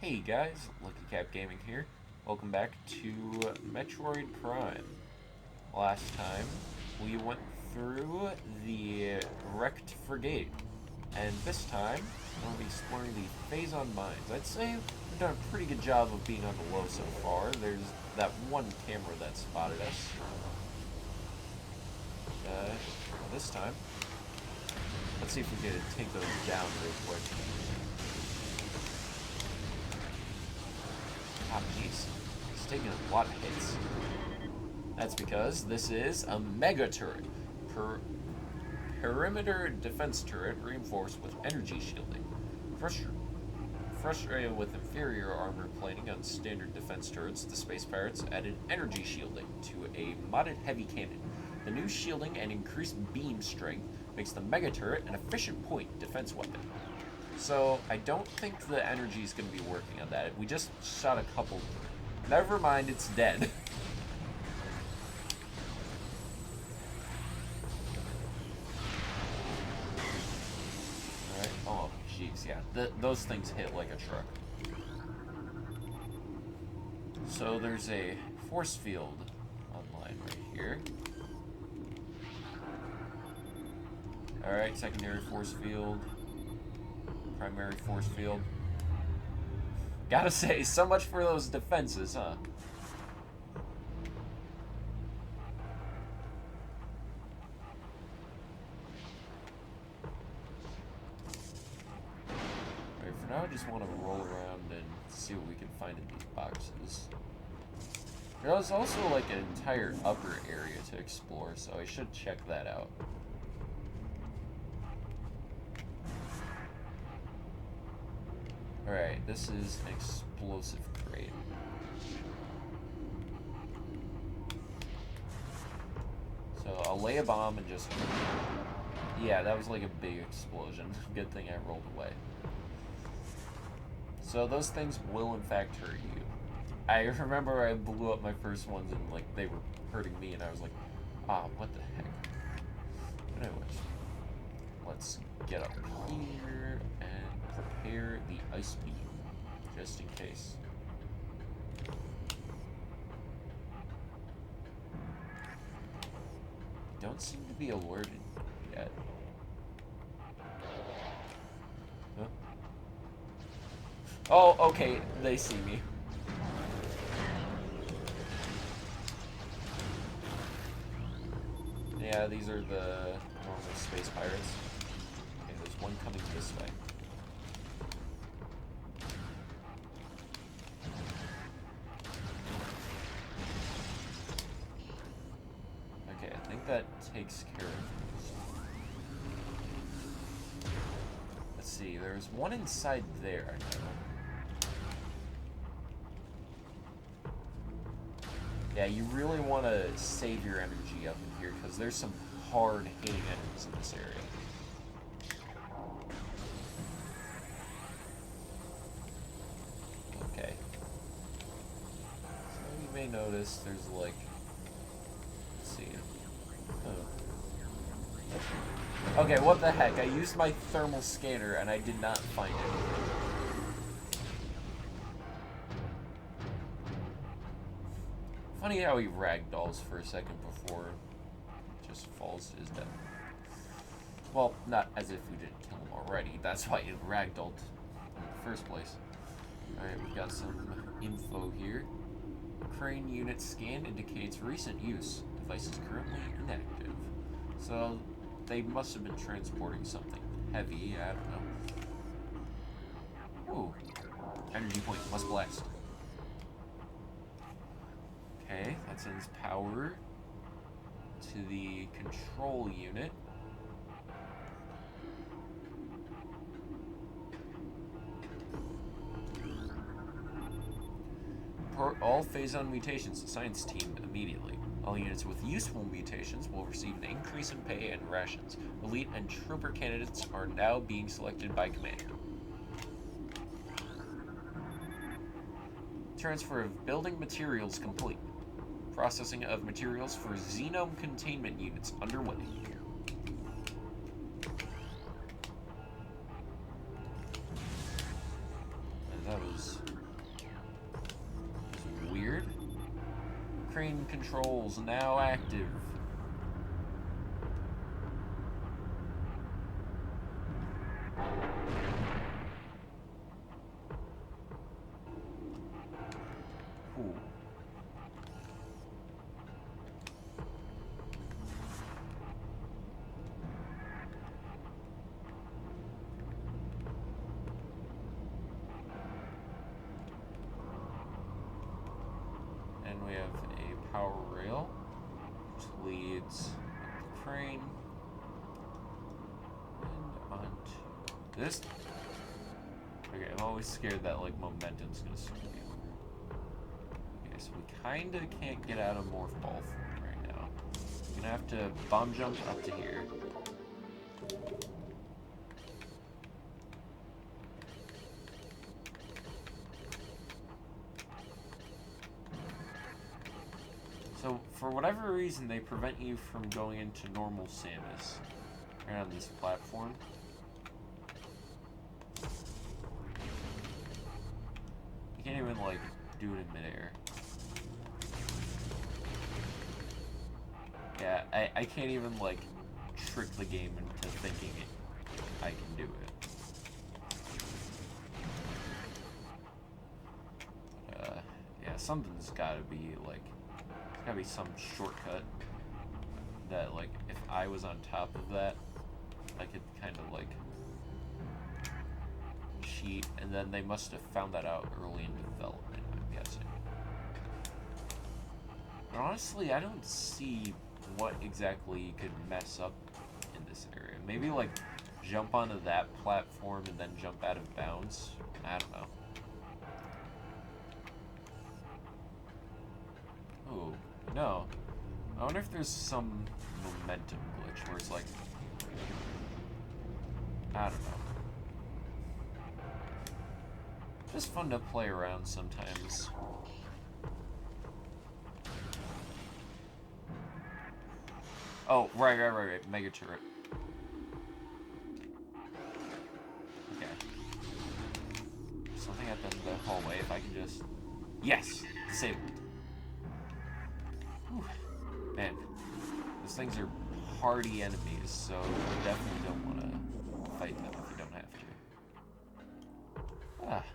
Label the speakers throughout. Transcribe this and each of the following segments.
Speaker 1: Hey guys, Lucky Cap Gaming here. Welcome back to Metroid Prime. Last time we went through the wrecked frigate, and this time we'll be exploring the Phazon Mines. I'd say we've done a pretty good job of being on the low so far. There's that one camera that spotted us. This time, let's see if we can take those down real quick. Ah, jeez. It's taking a lot of hits. That's because this is a mega turret. Perimeter defense turret reinforced with energy shielding. Frustrated with inferior armor plating on standard defense turrets, the Space Pirates added energy shielding to a modded heavy cannon. The new shielding and increased beam strength makes the mega turret an efficient point defense weapon. So, I don't think the energy is going to be working on that. We just shot a couple. Never mind, it's dead. Alright, oh, jeez, yeah. Those things hit like a truck. So, there's a force field online right here. Alright, secondary force field. Primary force field. Gotta say, so much for those defenses, huh? Alright, for now I just want to roll around and see what we can find in these boxes. There's also like an entire upper area to explore, so I should check that out. Alright, this is an explosive crate. So I'll lay a bomb and just... Yeah, that was like a big explosion. Good thing I rolled away. So those things will in fact hurt you. I remember I blew up my first ones and like they were hurting me and I was like, ah, what the heck. But anyways, let's get up here and prepare the ice beam, just in case. Don't seem to be alerted yet. Huh? Oh, okay, they see me. Yeah, these are the normal space pirates. Okay, there's one coming this way. Okay, I think that takes care of this. Let's see, there's one inside there, I know. Yeah, you really want to save your energy up in here, because there's some hard-hitting enemies in this area. Okay. So you may notice there's like... Let's see. Oh. Okay, what the heck? I used my thermal scanner and I did not find it. Funny how he ragdolls for a second before just falls to his death. Well, not as if we didn't kill him already. That's why he ragdolled in the first place. Alright, we've got some info here. Crane unit scan indicates recent use. Device is currently inactive. So, they must have been transporting something heavy, I don't know. Ooh. Energy point, must blast. Okay, that sends power to the control unit. Report all Phazon mutations to science team immediately. All units with useful mutations will receive an increase in pay and rations. Elite and trooper candidates are now being selected by command. Transfer of building materials complete. Processing of materials for Xenome containment units underway. Crane controls now active. Ooh. And we have a power rail, which leads the crane and onto this. Okay, I'm always scared that like momentum's gonna screw me over. Okay, so we kinda can't get out of morph ball form right now. We're gonna have to bomb jump up to here. So, for whatever reason, they prevent you from going into normal Samus right on this platform. You can't even, like, do it in midair. Yeah, I can't even, like, trick the game into thinking I can do it. Yeah, something's gotta be, like... There's gotta be some shortcut that, like, if I was on top of that, I could kind of, like, cheat, and then they must have found that out early in development, I'm guessing. But honestly, I don't see what exactly you could mess up in this area. Maybe, like, jump onto that platform and then jump out of bounds? I don't know. Ooh, no. I wonder if there's some momentum glitch where it's like... I don't know. Just fun to play around sometimes. Oh, right. Mega turret. Okay. Something at the end of the hallway, if I can just... Yes! Disabled. Whew. Man. Those things are hardy enemies, so you definitely don't want to fight them if you don't have to. Ah.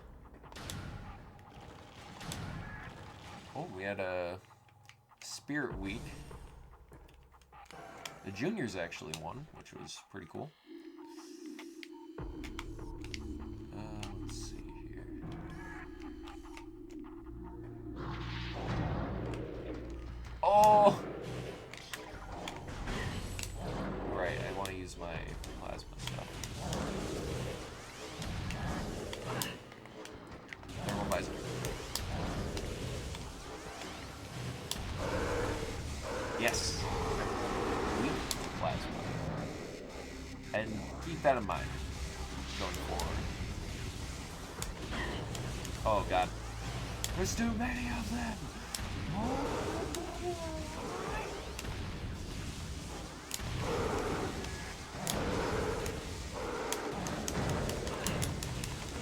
Speaker 1: Oh, we had a Spirit Week. The juniors actually won, which was pretty cool. Let's see here. Oh! Right, I want to use my plasma stuff. Thermal visor. Yes. Weak plasma. And keep that in mind going forward. Oh god. There's too many of them!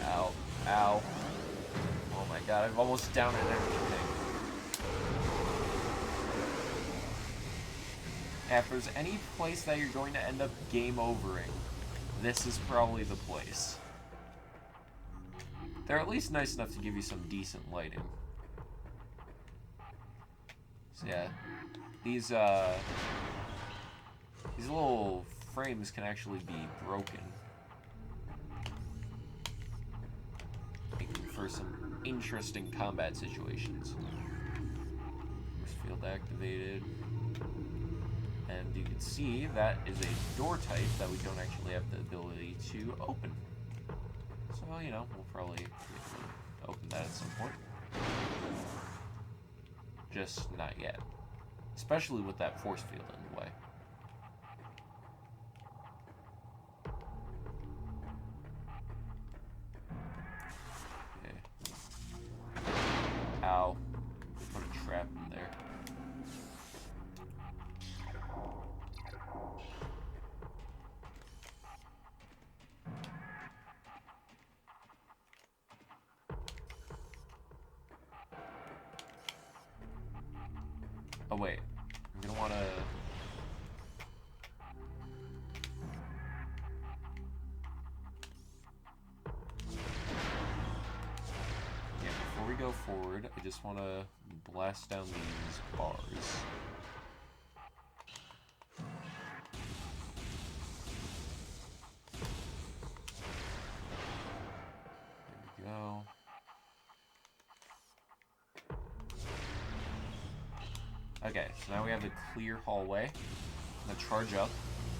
Speaker 1: Ow. Ow. Oh my god, I'm almost down at everything. If there's any place that you're going to end up game overing, this is probably the place. They're at least nice enough to give you some decent lighting. So yeah, these little frames can actually be broken, making for some interesting combat situations. Forcefield activated. And you can see that is a door type that we don't actually have the ability to open. So, you know, we'll probably open that at some point. Just not yet. Especially with that force field in the way. Okay. Ow. Put a trap in there. Oh, wait. I'm gonna wanna... Yeah, before we go forward, I just wanna blast down these bars. There we go. Okay, so now we have the clear hallway. I'm gonna charge up.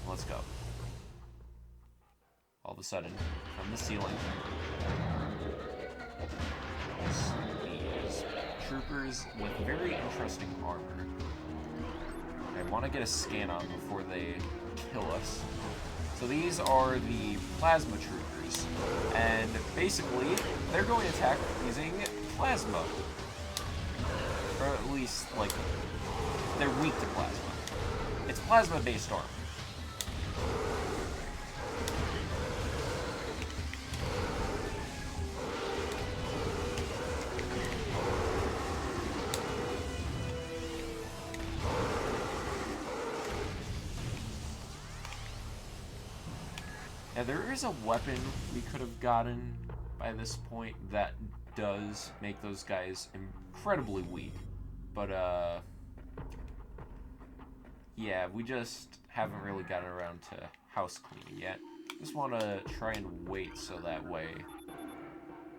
Speaker 1: Let's go. All of a sudden, from the ceiling, these troopers with very interesting armor. I want to get a scan on before they kill us. So these are the plasma troopers, and basically, they're going to attack using plasma. Or at least, like, they're weak to plasma. It's plasma-based armor. Now, there is a weapon we could have gotten by this point that does make those guys incredibly weak. But, yeah, we just haven't really gotten around to house cleaning yet. Just want to try and wait so that way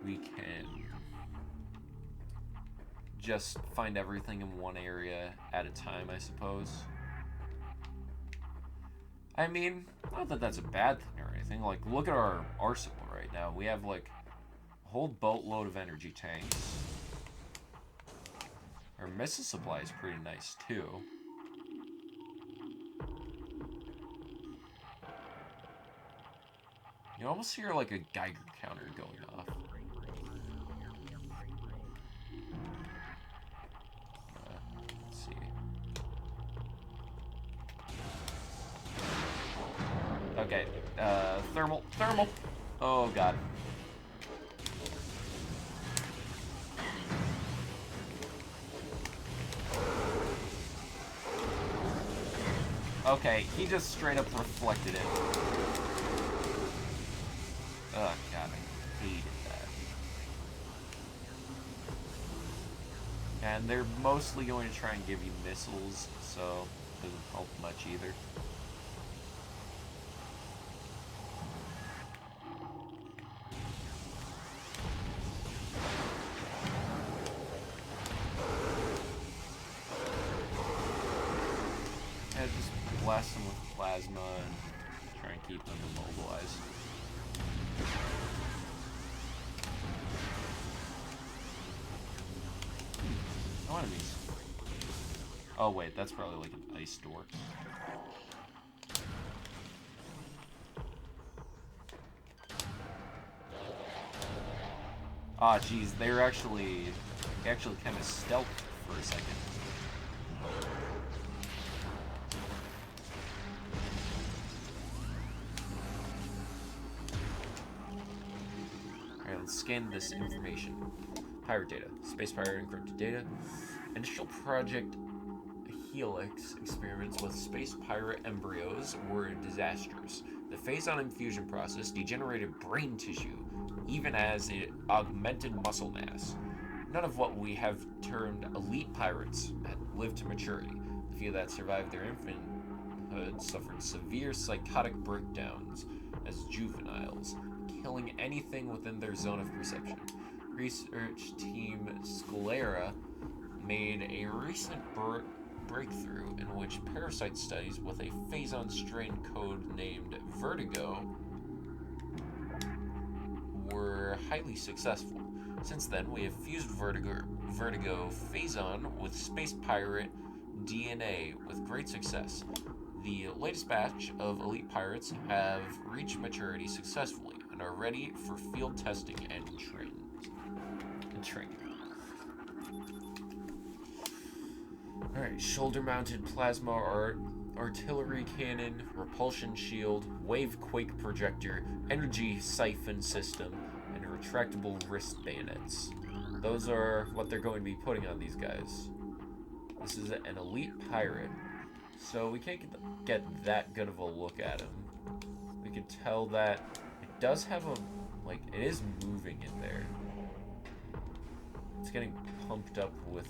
Speaker 1: we can just find everything in one area at a time, I suppose. I mean, not that that's a bad thing or anything. Like, look at our arsenal right now. We have, like, a whole boatload of energy tanks. Our missile supply is pretty nice, too. You almost hear, like, a Geiger counter going off. Let's see. Okay, thermal. Oh, God. Okay, he just straight up reflected it. Oh, God, I hated that. And they're mostly going to try and give you missiles, so it doesn't help much either. Just blast them with plasma and try and keep them immobilized. No enemies. Oh wait, that's probably like an ice door. Ah, geez, they actually kind of stealthed for a second. Alright, let's scan this information. Pirate data. Space pirate encrypted data. Initial project Helix experiments with space pirate embryos were disasters. The Phazon infusion process degenerated brain tissue, even as it augmented muscle mass. None of what we have termed elite pirates had lived to maturity. The few that survived their infanthood suffered severe psychotic breakdowns as juveniles, killing anything within their zone of perception. Research team Scalera made a recent breakthrough in which parasite studies with a Phazon strain code named Vertigo were highly successful. Since then, we have fused Vertigo Phazon with space pirate DNA with great success. The latest batch of elite pirates have reached maturity successfully and are ready for field testing and training. Alright, shoulder-mounted plasma artillery cannon, repulsion shield, wave quake projector, energy siphon system, and retractable wrist bayonets. Those are what they're going to be putting on these guys. This is an elite pirate, so we can't get that good of a look at him. We can tell that it does have a, like, it is moving in there. It's getting pumped up with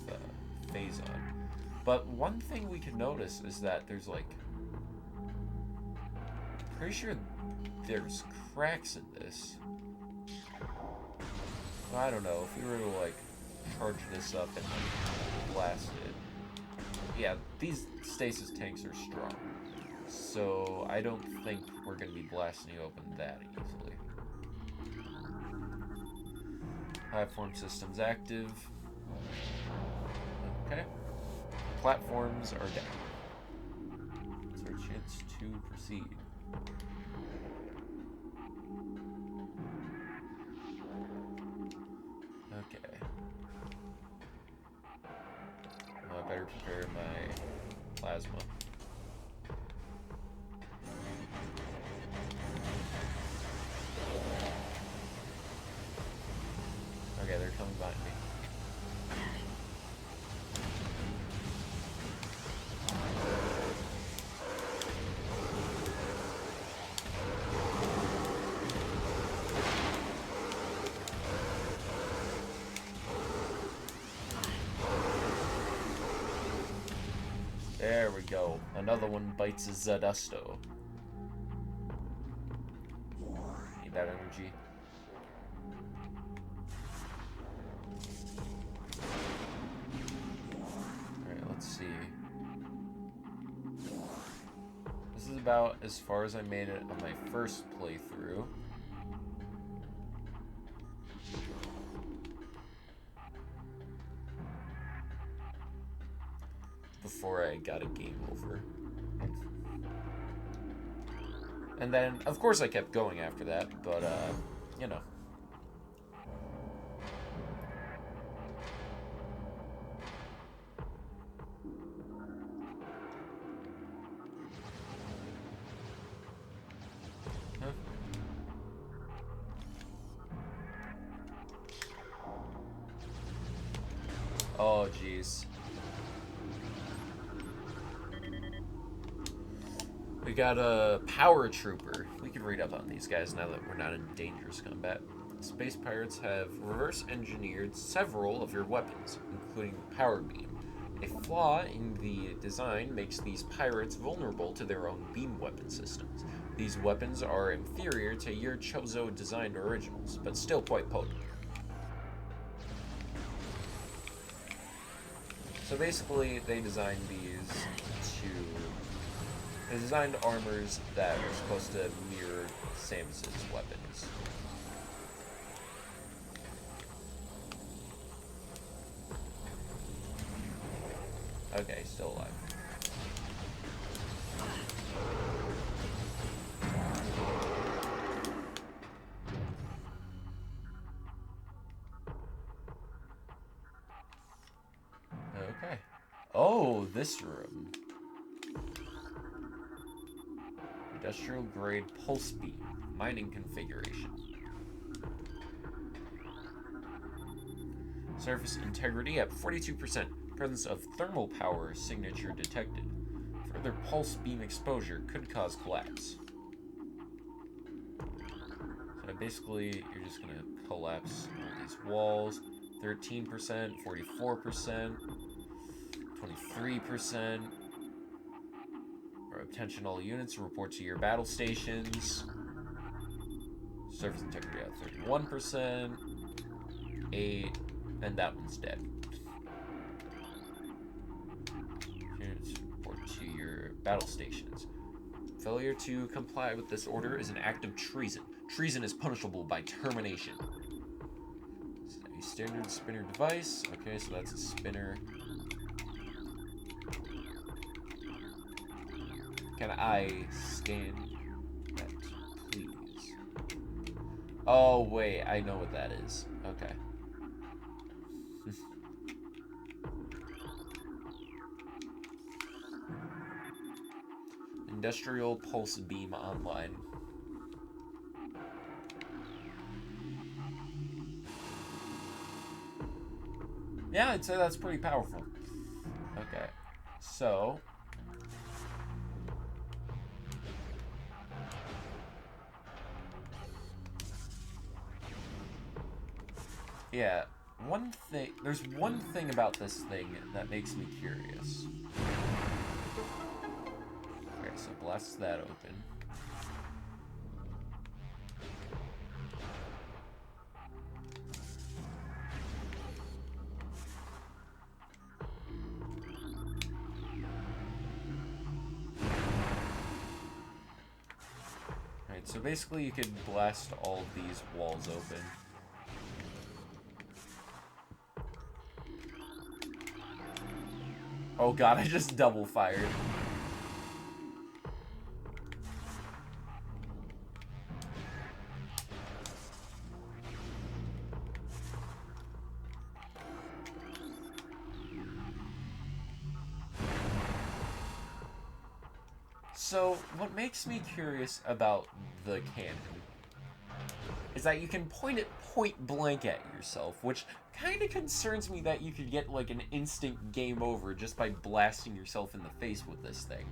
Speaker 1: Phazon. But one thing we can notice is that there's, like, pretty sure there's cracks in this. Well, I don't know, if we were to, like, charge this up and, like, blast it. Yeah, these stasis tanks are strong. So I don't think we're going to be blasting you open that easily. Platform systems active. Okay. Platforms are down. It's our chance to proceed. Okay. Well, I better prepare my plasma. Okay, they're coming behind me. There we go. Another one bites a Zadusto. Need that energy. Alright, let's see. This is about as far as I made it on my first playthrough. Before I got a game over. And then, of course, I kept going after that, but, you know. Huh? Oh, jeez. We got a power trooper. We can read up on these guys now that we're not in dangerous combat. Space pirates have reverse engineered several of your weapons, including the power beam. A flaw in the design makes these pirates vulnerable to their own beam weapon systems. These weapons are inferior to your Chozo designed originals, but still quite potent. So basically, they designed these to... They designed armors that are supposed to mirror Samus's weapons. Okay, still alive. Okay. Oh, this room. Industrial grade pulse beam mining configuration. Surface integrity at 42%. Presence of thermal power signature detected. Further pulse beam exposure could cause collapse. So basically, you're just going to collapse all these walls. 13%, 44%, 23%. Attention all units, report to your battle stations. Surface integrity at 31%. 8, and that one's dead. Units report to your battle stations. Failure to comply with this order is an act of treason. Treason is punishable by termination. A standard spinner device. Okay, so that's a spinner. Can I scan that, please? Oh, wait, I know what that is. Okay. Industrial pulse beam online. Yeah, I'd say that's pretty powerful. Okay. So, yeah, there's one thing about this thing that makes me curious. Okay, so blast that open. Alright, so basically you could blast all of these walls open. Oh god, I just double fired. So, what makes me curious about the cannon is that you can point it point blank at yourself, which kind of concerns me that you could get like an instant game over just by blasting yourself in the face with this thing.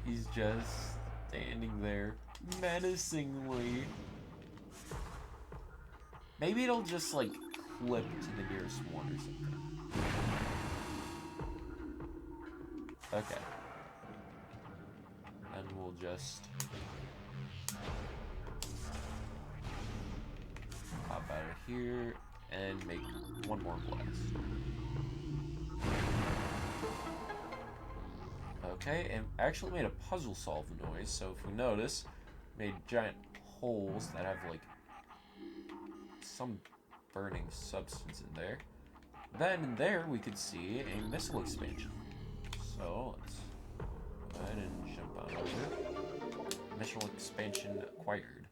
Speaker 1: He's just standing there menacingly. Maybe it'll just like clip to the nearest one or something. Okay. And we'll just hop out of here and make one more blast. Okay, and actually made a puzzle solve noise, so if we notice, made giant holes that have like some burning substance in there. Then in there we could see a missile expansion. So let's go ahead and jump on over. Missile expansion acquired.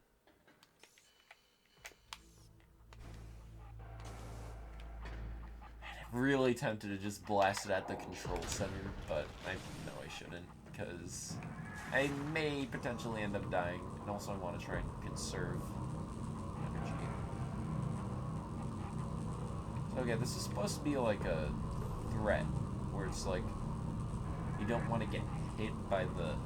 Speaker 1: I'm really tempted to just blast it at the control center, but I know I shouldn't, because I may potentially end up dying, and also I want to try and conserve energy. So okay, this is supposed to be like a threat, where it's like, you don't want to get hit by the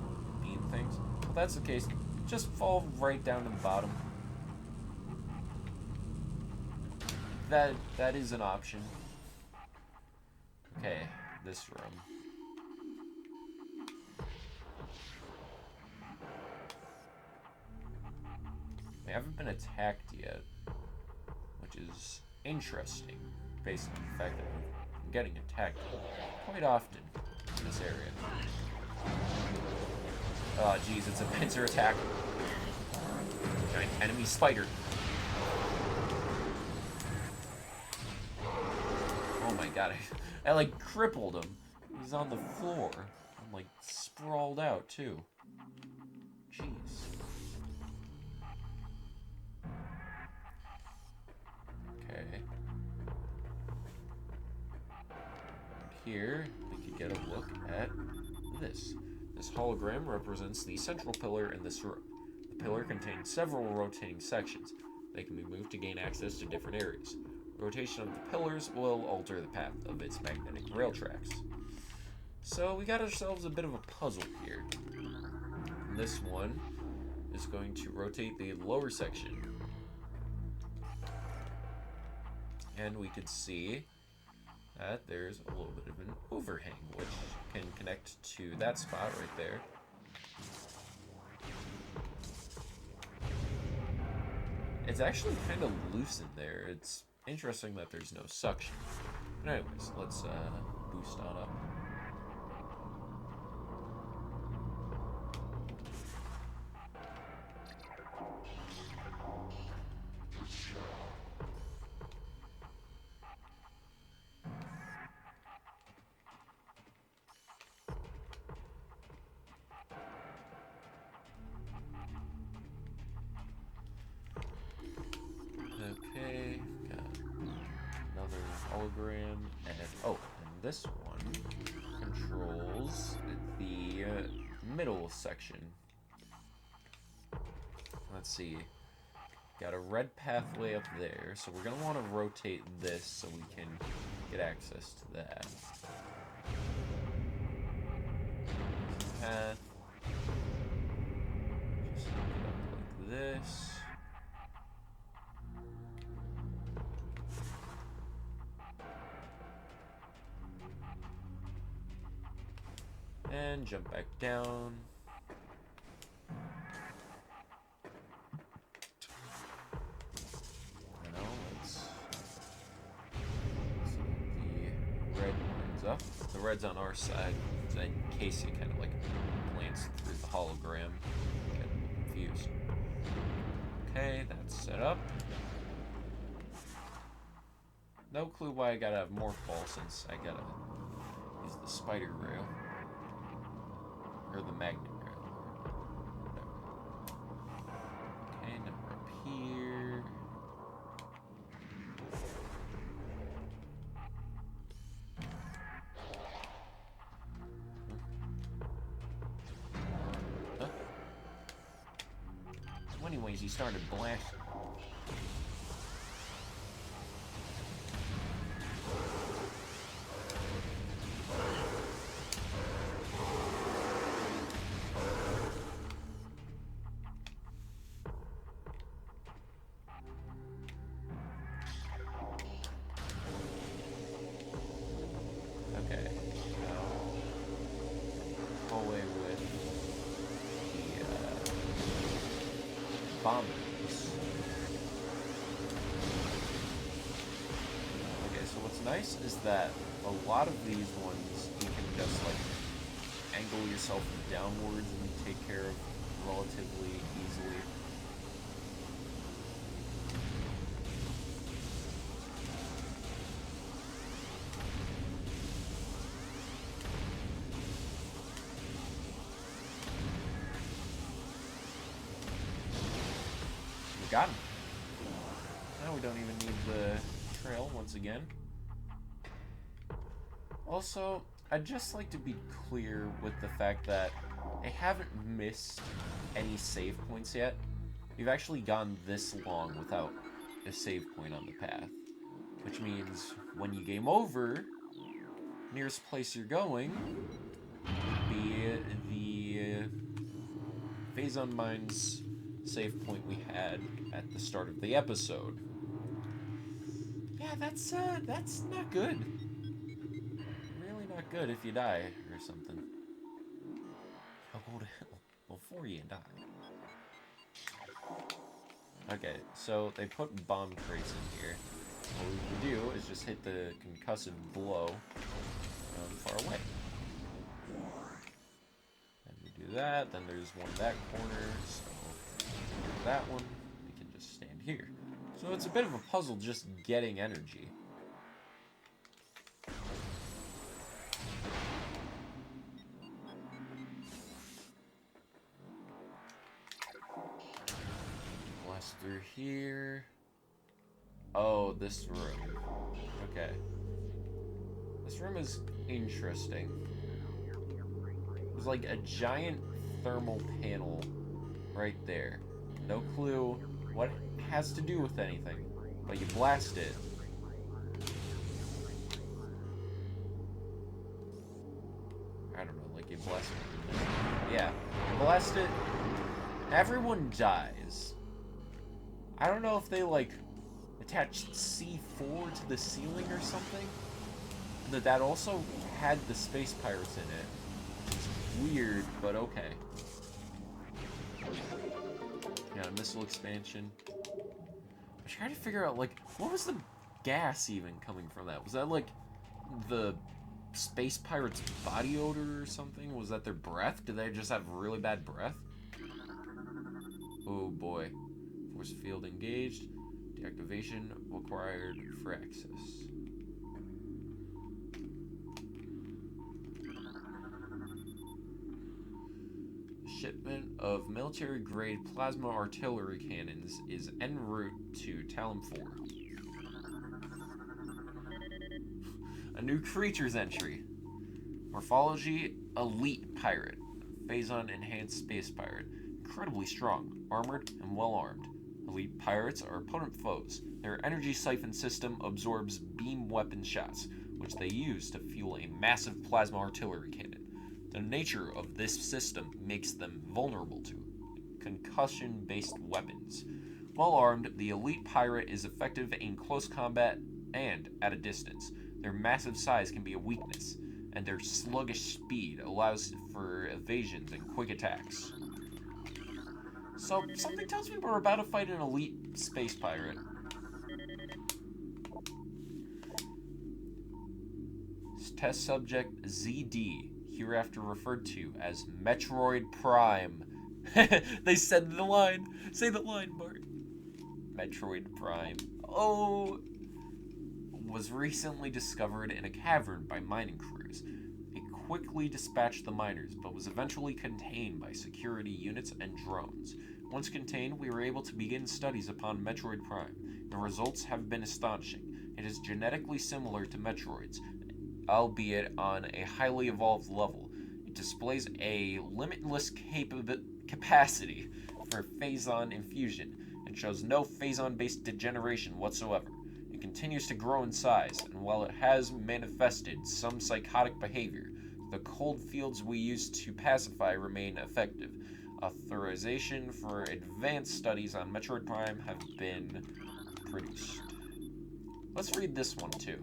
Speaker 1: beam things. If that's the case, just fall right down to the bottom. That is an option. Okay, this room. We haven't been attacked yet, which is interesting, based on the fact that we're getting attacked quite often in this area. Oh, geez, it's a pincer attack. Giant enemy spider. Oh my god, I like crippled him. He's on the floor. I'm like sprawled out too. Jeez. Okay. Here, we could get a look at this. This hologram represents the central pillar in this room. The pillar contains several rotating sections. They can be moved to gain access to different areas. Rotation of the pillars will alter the path of its magnetic rail tracks. So we got ourselves a bit of a puzzle here. This one is going to rotate the lower section. And we could see that there's a little bit of an overhang, which can connect to that spot right there. It's actually kind of loose in there. It's interesting that there's no suction. But anyways, let's boost on up. Okay, got another hologram, and this one controls the middle section. Let's see. Got a red pathway up there, so we're gonna want to rotate this so we can get access to that. Path. Just hook it up like this. And jump back down. The red's on our side, so in case it kind of like glance through the hologram, get a little confused. Okay, that's set up. No clue why I gotta have Mothballs since I gotta use the spider rail. Or the magnet rail. Okay, now we're up here. Anyways, he started blasting. Okay, now hallway with the bombers. Okay, so what's nice is that a lot of these ones you can just like angle yourself downwards and take care of relatively easily. Got him. Now we don't even need the trail once again. Also, I'd just like to be clear with the fact that I haven't missed any save points yet. We've actually gone this long without a save point on the path. Which means when you game over, nearest place you're going would be the Phazon Mines save point we had at the start of the episode. Yeah, that's not good. Really not good if you die or something. I'll go to hell before you die. Okay, so they put bomb crates in here. What we can do is just hit the concussive blow far away. And we do that, then there's one in that corner, so that one, we can just stand here. So it's a bit of a puzzle just getting energy. Blast through here. Oh, this room. Okay. This room is interesting. There's like a giant thermal panel right there. No clue what it has to do with anything, but you blast it. I don't know, like you blast it. Yeah, you blast it. Everyone dies. I don't know if they like attached C4 to the ceiling or something. That also had the space pirates in it, which is weird, but okay. Yeah, missile expansion. I'm trying to figure out, like, what was the gas even coming from that? Was that, like, the space pirates' body odor or something? Was that their breath? Did they just have really bad breath? Oh, boy. Forcefield engaged. Deactivation required for access. Shipment of military-grade plasma artillery cannons is en route to Talon 4. A new creatures entry. Morphology, elite pirate. Phazon enhanced space pirate. Incredibly strong, armored, and well-armed. Elite pirates are potent foes. Their energy siphon system absorbs beam weapon shots, which they use to fuel a massive plasma artillery cannon. The nature of this system makes them vulnerable to concussion based weapons. While armed, the elite pirate is effective in close combat and at a distance. Their massive size can be a weakness, and their sluggish speed allows for evasions and quick attacks. So, something tells me we're about to fight an elite space pirate. Test subject ZD, hereafter referred to as Metroid Prime. They said the line. Say the line, Bart. Metroid Prime. Oh! Was recently discovered in a cavern by mining crews. It quickly dispatched the miners, but was eventually contained by security units and drones. Once contained, we were able to begin studies upon Metroid Prime. The results have been astonishing. It is genetically similar to Metroids, albeit on a highly evolved level. It displays a limitless capacity for Phazon infusion and shows no Phazon-based degeneration whatsoever. It continues to grow in size, and while it has manifested some psychotic behavior, the cold fields we use to pacify remain effective. Authorization for advanced studies on Metroid Prime have been produced. Let's read this one too.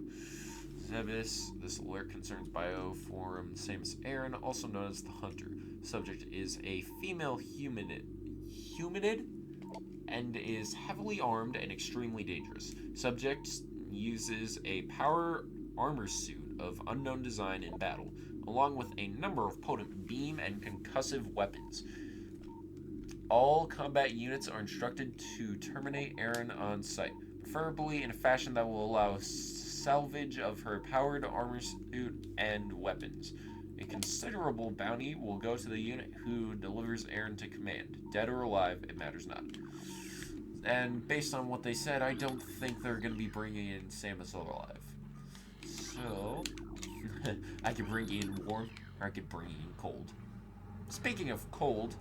Speaker 1: Zebis, this alert concerns bioform, same as Aaron, also known as the Hunter. Subject is a female humanid and is heavily armed and extremely dangerous. Subject uses a power armor suit of unknown design in battle, along with a number of potent beam and concussive weapons. All combat units are instructed to terminate Aaron on sight, preferably in a fashion that will allow salvage of her powered armor suit and weapons. A considerable bounty will go to the unit who delivers Aaron to command. Dead or alive, it matters not. And based on what they said, I don't think they're going to be bringing in Samus alive. So, I could bring in warm, or I could bring in cold. Speaking of cold,